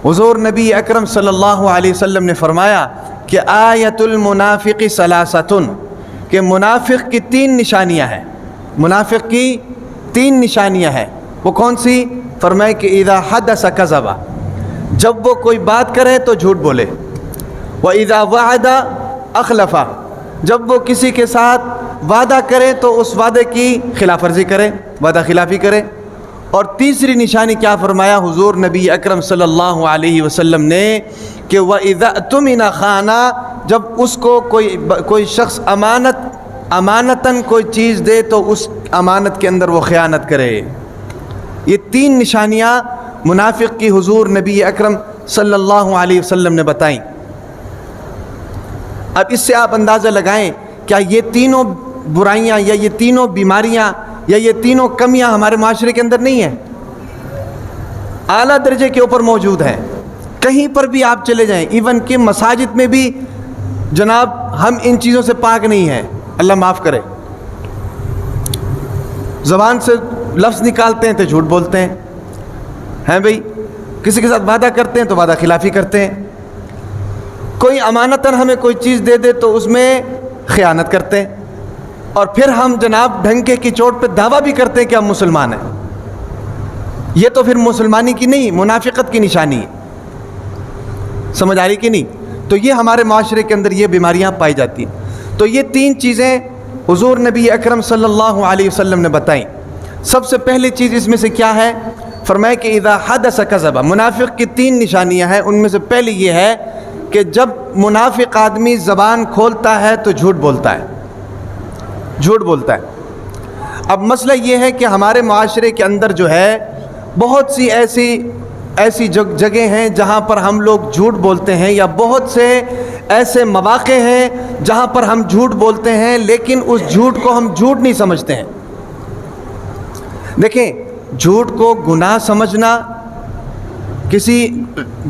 حضور نبی اکرم صلی اللہ علیہ وسلم نے فرمایا کہ آیت المنافق ثلاثۃ، کہ منافق کی 3 نشانیاں ہیں، منافق کی 3 نشانیاں ہیں۔ وہ کون سی؟ فرمائے کہ اذا حدث کذب، جب وہ کوئی بات کرے تو جھوٹ بولے، واذا وعد اخلف، جب وہ کسی کے ساتھ وعدہ کرے تو اس وعدے کی خلاف ورزی کرے، وعدہ خلافی کرے۔ اور تیسری نشانی کیا فرمایا حضور نبی اکرم صلی اللہ علیہ وسلم نے کہ وَإِذَا اؤْتُمِنَ خَانَ، جب اس کو کوئی شخص امانتاً کوئی چیز دے تو اس امانت کے اندر وہ خیانت کرے۔ یہ 3 نشانیاں منافق کی حضور نبی اکرم صلی اللہ علیہ وسلم نے بتائیں۔ اب اس سے آپ اندازہ لگائیں کیا یہ تینوں برائیاں یا یہ تینوں بیماریاں یا یہ تینوں کمیاں ہمارے معاشرے کے اندر نہیں ہیں؟ اعلیٰ درجے کے اوپر موجود ہیں۔ کہیں پر بھی آپ چلے جائیں، ایون کہ مساجد میں بھی جناب ہم ان چیزوں سے پاک نہیں ہیں، اللہ معاف کرے۔ زبان سے لفظ نکالتے ہیں تو جھوٹ بولتے ہیں بھئی، کسی کے ساتھ وعدہ کرتے ہیں تو وعدہ خلافی کرتے ہیں، کوئی امانتاً ہمیں کوئی چیز دے دے تو اس میں خیانت کرتے ہیں، اور پھر ہم جناب ڈھنکے کی چوٹ پہ دعویٰ بھی کرتے ہیں کہ ہم مسلمان ہیں۔ یہ تو پھر مسلمانی کی نہیں، منافقت کی نشانی ہے۔ سمجھ آ رہی کہ نہیں؟ تو یہ ہمارے معاشرے کے اندر یہ بیماریاں پائی جاتی ہیں۔ تو یہ 3 چیزیں حضور نبی اکرم صلی اللہ علیہ وسلم نے بتائیں۔ سب سے پہلی چیز اس میں سے کیا ہے؟ فرمایا کہ اذا حدث کذب، منافق کی 3 نشانیاں ہیں، ان میں سے پہلی یہ ہے کہ جب منافق آدمی زبان کھولتا ہے تو جھوٹ بولتا ہے، جھوٹ بولتا ہے۔ اب مسئلہ یہ ہے کہ ہمارے معاشرے کے اندر جو ہے بہت سی ایسی جگہیں ہیں جہاں پر ہم لوگ جھوٹ بولتے ہیں، یا بہت سے ایسے مواقع ہیں جہاں پر ہم جھوٹ بولتے ہیں لیکن اس جھوٹ کو ہم جھوٹ نہیں سمجھتے ہیں۔ دیکھیں، جھوٹ کو گناہ سمجھنا، کسی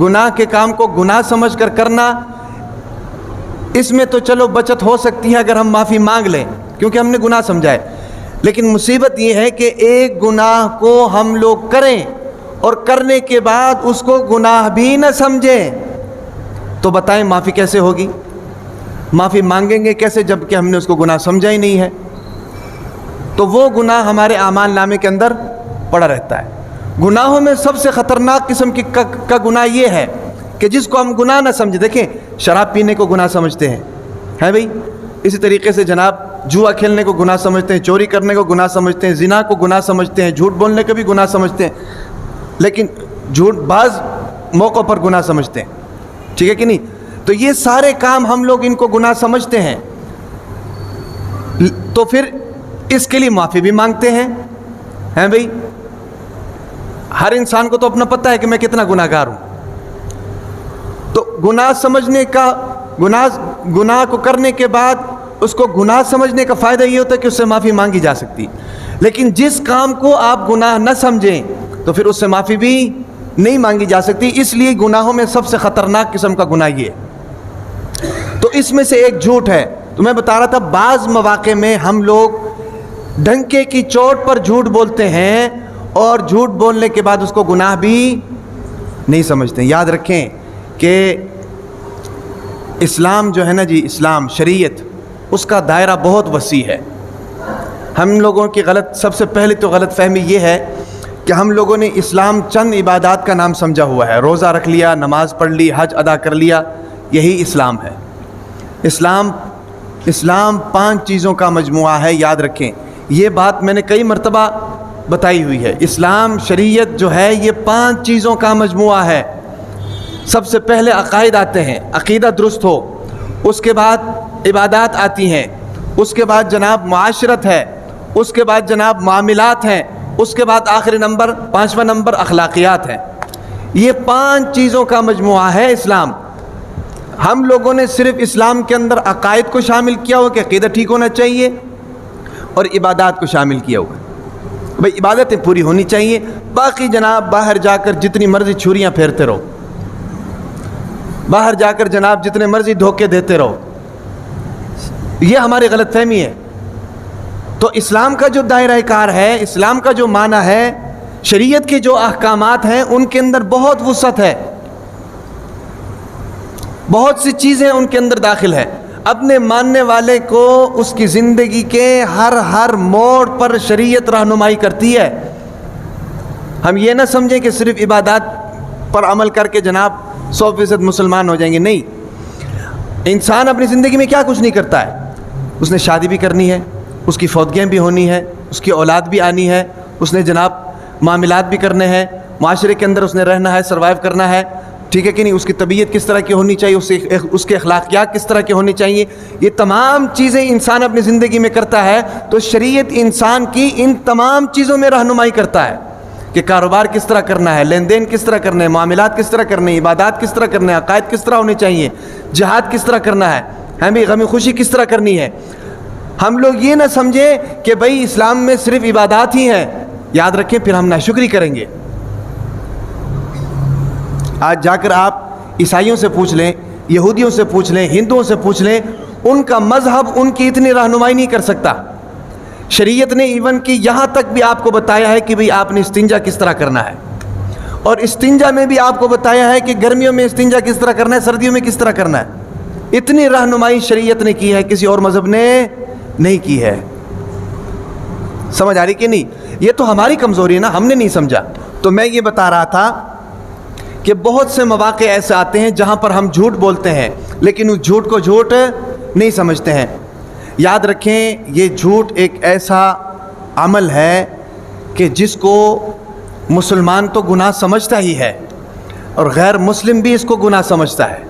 گناہ کے کام کو گناہ سمجھ کر کرنا، اس میں تو چلو بچت ہو سکتی ہے اگر ہم معافی مانگ لیں کیونکہ ہم نے گناہ سمجھا ہے، لیکن مصیبت یہ ہے کہ ایک گناہ کو ہم لوگ کریں اور کرنے کے بعد اس کو گناہ بھی نہ سمجھیں، تو بتائیں معافی کیسے ہوگی؟ معافی مانگیں گے کیسے جب کہ ہم نے اس کو گناہ سمجھا ہی نہیں ہے؟ تو وہ گناہ ہمارے اعمال نامے کے اندر پڑا رہتا ہے۔ گناہوں میں سب سے خطرناک قسم کا گناہ یہ ہے کہ جس کو ہم گناہ نہ سمجھیں۔ دیکھیں، شراب پینے کو گناہ سمجھتے ہیں بھئی، اسی طریقے سے جناب جوا کھیلنے کو گناہ سمجھتے ہیں، چوری کرنے کو گناہ سمجھتے ہیں، زنا کو گناہ سمجھتے ہیں، جھوٹ بولنے کو بھی گناہ سمجھتے ہیں، لیکن جھوٹ بعض موقعوں پر گناہ سمجھتے ہیں، ٹھیک ہے کہ نہیں؟ تو یہ سارے کام ہم لوگ ان کو گناہ سمجھتے ہیں، تو پھر اس کے لیے معافی بھی مانگتے ہیں بھئی۔ ہر انسان کو تو اپنا پتہ ہے کہ میں کتنا گناہ گار ہوں، تو گناہ سمجھنے کا، گناہ کو کرنے کے بعد اس کو گناہ سمجھنے کا فائدہ یہ ہوتا ہے کہ اس سے معافی مانگی جا سکتی، لیکن جس کام کو آپ گناہ نہ سمجھیں تو پھر اس سے معافی بھی نہیں مانگی جا سکتی۔ اس لیے گناہوں میں سب سے خطرناک قسم کا گناہ یہ ہے۔ تو اس میں سے ایک جھوٹ ہے۔ تو میں بتا رہا تھا بعض مواقع میں ہم لوگ ڈنکے کی چوٹ پر جھوٹ بولتے ہیں اور جھوٹ بولنے کے بعد اس کو گناہ بھی نہیں سمجھتے۔ یاد رکھیں کہ اسلام جو ہے نا جی، اسلام شریعت، اس کا دائرہ بہت وسیع ہے۔ ہم لوگوں کی سب سے پہلے تو غلط فہمی یہ ہے کہ ہم لوگوں نے اسلام چند عبادات کا نام سمجھا ہوا ہے، روزہ رکھ لیا، نماز پڑھ لی، حج ادا کر لیا، یہی اسلام ہے۔ اسلام 5 چیزوں کا مجموعہ ہے، یاد رکھیں۔ یہ بات میں نے کئی مرتبہ بتائی ہوئی ہے۔ اسلام شریعت جو ہے یہ 5 چیزوں کا مجموعہ ہے۔ سب سے پہلے عقائد آتے ہیں، عقیدہ درست ہو، اس کے بعد عبادات آتی ہیں، اس کے بعد جناب معاشرت ہے، اس کے بعد جناب معاملات ہیں، اس کے بعد آخری نمبر 5واں نمبر اخلاقیات ہیں۔ یہ 5 چیزوں کا مجموعہ ہے اسلام۔ ہم لوگوں نے صرف اسلام کے اندر عقائد کو شامل کیا ہوا کہ عقیدہ ٹھیک ہونا چاہیے، اور عبادات کو شامل کیا ہوا ہے، بھئی عبادتیں پوری ہونی چاہیے، باقی جناب باہر جا کر جتنی مرضی چھریاں پھیرتے رہو، باہر جا کر جناب جتنے مرضی دھوکے دیتے رہو، یہ ہماری غلط فہمی ہے۔ تو اسلام کا جو دائرہ کار ہے، اسلام کا جو معنی ہے، شریعت کے جو احکامات ہیں ان کے اندر بہت وسعت ہے۔ بہت سی چیزیں ان کے اندر داخل ہیں. اپنے ماننے والے کو اس کی زندگی کے ہر موڑ پر شریعت رہنمائی کرتی ہے. ہم یہ نہ سمجھیں کہ صرف عبادات پر عمل کر کے جناب 100% مسلمان ہو جائیں گے. نہیں، انسان اپنی زندگی میں کیا کچھ نہیں کرتا ہے. اس نے شادی بھی کرنی ہے، اس کی فوتگیاں بھی ہونی ہے، اس کی اولاد بھی آنی ہے، اس نے جناب معاملات بھی کرنے ہیں، معاشرے کے اندر اس نے رہنا ہے، سروائیو کرنا ہے. ٹھیک ہے کہ نہیں؟ اس کی طبیعت کس طرح کی ہونی چاہیے، اس کے اخلاقیات کس طرح کی ہونی چاہیے. یہ تمام چیزیں انسان اپنی زندگی میں کرتا ہے. تو شریعت انسان کی ان تمام چیزوں میں رہنمائی کرتا ہے کہ کاروبار کس طرح کرنا ہے، لین دین کس طرح کرنا ہے، معاملات کس طرح کرنے ہیں، عبادات کس طرح کرنے ہیں، عقائد کس طرح ہونے چاہیے، جہاد کس طرح کرنا ہے، ہمیں غم خوشی کس طرح کرنی ہے. ہم لوگ یہ نہ سمجھے کہ بھئی اسلام میں صرف عبادات ہی ہیں. یاد رکھیں پھر ہم ناشکری کریں گے. آج جا کر آپ عیسائیوں سے پوچھ لیں، یہودیوں سے پوچھ لیں، ہندوؤں سے پوچھ لیں، ان کا مذہب ان کی اتنی رہنمائی نہیں کر سکتا. شریعت نے ایون کہ یہاں تک بھی آپ کو بتایا ہے کہ بھئی آپ نے استنجا کس طرح کرنا ہے، اور استنجا میں بھی آپ کو بتایا ہے کہ گرمیوں میں استنجا کس طرح کرنا ہے، سردیوں میں کس طرح کرنا ہے. اتنی رہنمائی شریعت نے کی ہے، کسی اور مذہب نے نہیں کی ہے. سمجھ آ رہی کہ نہیں؟ یہ تو ہماری کمزوری ہے نا، ہم نے نہیں سمجھا. تو میں یہ بتا رہا تھا کہ بہت سے مواقع ایسے آتے ہیں جہاں پر ہم جھوٹ بولتے ہیں لیکن اس جھوٹ کو جھوٹ نہیں سمجھتے ہیں. یاد رکھیں یہ جھوٹ ایک ایسا عمل ہے کہ جس کو مسلمان تو گناہ سمجھتا ہی ہے اور غیر مسلم بھی اس کو گناہ سمجھتا ہے.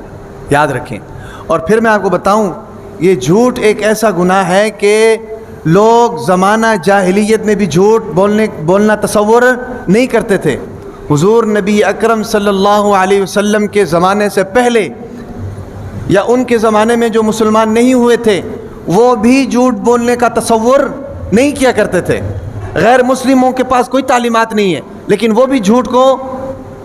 یاد رکھیں. اور پھر میں آپ کو بتاؤں، یہ جھوٹ ایک ایسا گناہ ہے کہ لوگ زمانہ جاہلیت میں بھی جھوٹ بولنا تصور نہیں کرتے تھے. حضور نبی اکرم صلی اللہ علیہ وسلم کے زمانے سے پہلے یا ان کے زمانے میں جو مسلمان نہیں ہوئے تھے وہ بھی جھوٹ بولنے کا تصور نہیں کیا کرتے تھے. غیر مسلموں کے پاس کوئی تعلیمات نہیں ہے لیکن وہ بھی جھوٹ کو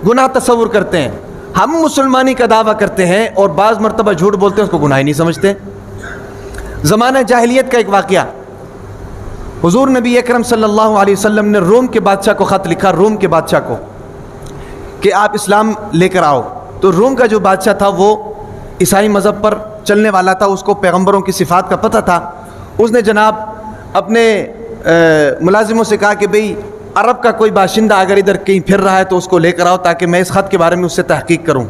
گناہ تصور کرتے ہیں. ہم مسلمانی کا دعویٰ کرتے ہیں اور بعض مرتبہ جھوٹ بولتے ہیں، اس کو گناہ ہی نہیں سمجھتے. زمانہ جاہلیت کا ایک واقعہ، حضور نبی اکرم صلی اللہ علیہ وسلم نے روم کے بادشاہ کو خط لکھا، روم کے بادشاہ کو، کہ آپ اسلام لے کر آؤ. تو روم کا جو بادشاہ تھا وہ عیسائی مذہب پر چلنے والا تھا، اس کو پیغمبروں کی صفات کا پتہ تھا. اس نے جناب اپنے ملازموں سے کہا کہ بھئی عرب کا کوئی باشندہ اگر ادھر کہیں پھر رہا ہے تو اس کو لے کر آؤ تاکہ میں اس خط کے بارے میں اس سے تحقیق کروں.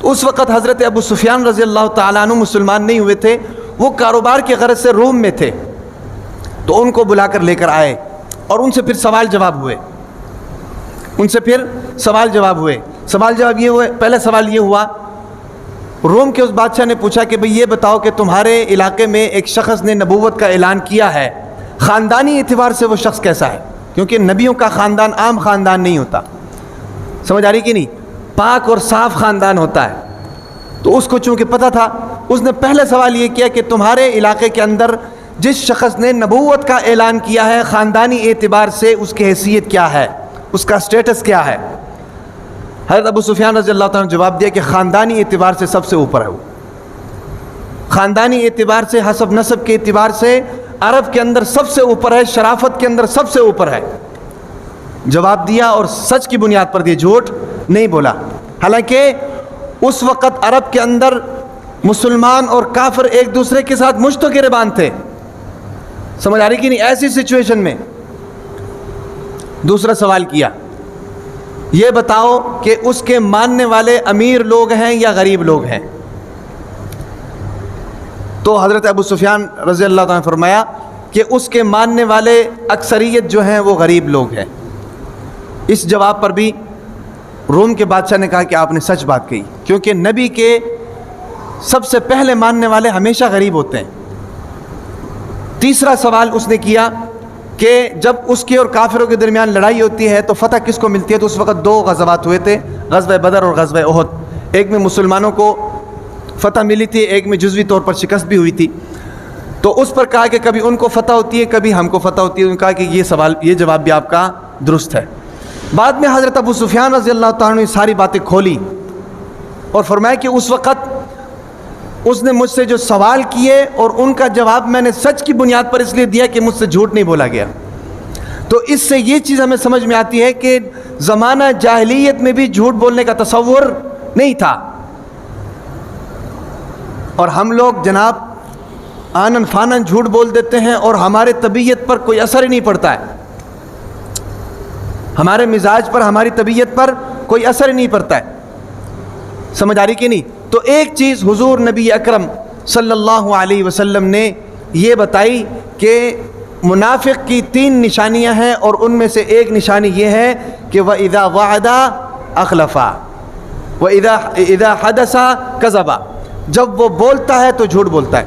تو اس وقت حضرت ابو سفیان رضی اللہ تعالیٰ عنہ مسلمان نہیں ہوئے تھے، وہ کاروبار کے غرض سے روم میں تھے. تو ان کو بلا کر لے کر آئے اور ان سے پھر سوال جواب ہوئے. سوال جواب یہ ہوئے. پہلا سوال یہ ہوا، روم کے اس بادشاہ نے پوچھا کہ بھئی یہ بتاؤ کہ تمہارے علاقے میں ایک شخص نے نبوت کا اعلان کیا ہے، خاندانی اعتبار سے وہ شخص کیسا ہے؟ کیونکہ نبیوں کا خاندان عام خاندان نہیں ہوتا. سمجھ آ رہی کہ نہیں؟ پاک اور صاف خاندان ہوتا ہے. تو اس کو چونکہ پتہ تھا، اس نے پہلا سوال یہ کیا کہ تمہارے علاقے کے اندر جس شخص نے نبوت کا اعلان کیا ہے خاندانی اعتبار سے اس کی حیثیت کیا ہے، اس کا سٹیٹس کیا ہے؟ حضرت ابو سفیان رضی اللہ تعالیٰ نے جواب دیا کہ خاندانی اعتبار سے سب سے اوپر ہے. وہ خاندانی اعتبار سے، حسب نسب کے اعتبار سے عرب کے اندر سب سے اوپر ہے، شرافت کے اندر سب سے اوپر ہے. جواب دیا اور سچ کی بنیاد پر دیا، جھوٹ نہیں بولا. حالانکہ اس وقت عرب کے اندر مسلمان اور کافر ایک دوسرے کے ساتھ مشت و گریبان تھے. سمجھ آ رہی کہ نہیں؟ ایسی سچویشن میں دوسرا سوال کیا، یہ بتاؤ کہ اس کے ماننے والے امیر لوگ ہیں یا غریب لوگ ہیں؟ تو حضرت ابو سفیان رضی اللہ عنہ نے فرمایا کہ اس کے ماننے والے اکثریت جو ہیں وہ غریب لوگ ہیں. اس جواب پر بھی روم کے بادشاہ نے کہا کہ آپ نے سچ بات کہی، کیونکہ نبی کے سب سے پہلے ماننے والے ہمیشہ غریب ہوتے ہیں. تیسرا سوال اس نے کیا کہ جب اس کے اور کافروں کے درمیان لڑائی ہوتی ہے تو فتح کس کو ملتی ہے؟ تو اس وقت دو غزوات ہوئے تھے، غزوہ بدر اور غزوہ احد. ایک میں مسلمانوں کو فتح ملی تھی، ایک میں جزوی طور پر شکست بھی ہوئی تھی. تو اس پر کہا کہ کبھی ان کو فتح ہوتی ہے، کبھی ہم کو فتح ہوتی ہے. انہوں نے کہا کہ یہ جواب بھی آپ کا درست ہے. بعد میں حضرت ابو سفیان رضی اللہ تعالیٰ نے ساری باتیں کھولی اور فرمایا کہ اس وقت اس نے مجھ سے جو سوال کیے اور ان کا جواب میں نے سچ کی بنیاد پر اس لیے دیا کہ مجھ سے جھوٹ نہیں بولا گیا. تو اس سے یہ چیز ہمیں سمجھ میں آتی ہے کہ زمانہ جاہلیت میں بھی جھوٹ بولنے کا تصور نہیں تھا. اور ہم لوگ جناب آنن فانن جھوٹ بول دیتے ہیں اور ہمارے طبیعت پر کوئی اثر ہی نہیں پڑتا ہے، ہمارے مزاج پر، ہماری طبیعت پر کوئی اثر ہی نہیں پڑتا ہے. سمجھ آ رہی کہ نہیں؟ تو ایک چیز حضور نبی اکرم صلی اللہ علیہ وسلم نے یہ بتائی کہ منافق کی 3 نشانیاں ہیں، اور ان میں سے ایک نشانی یہ ہے کہ وَإِذَا وَعَدَ أَخْلَفَ وَإِذَا حَدَثَ كَذَبَ، جب وہ بولتا ہے تو جھوٹ بولتا ہے.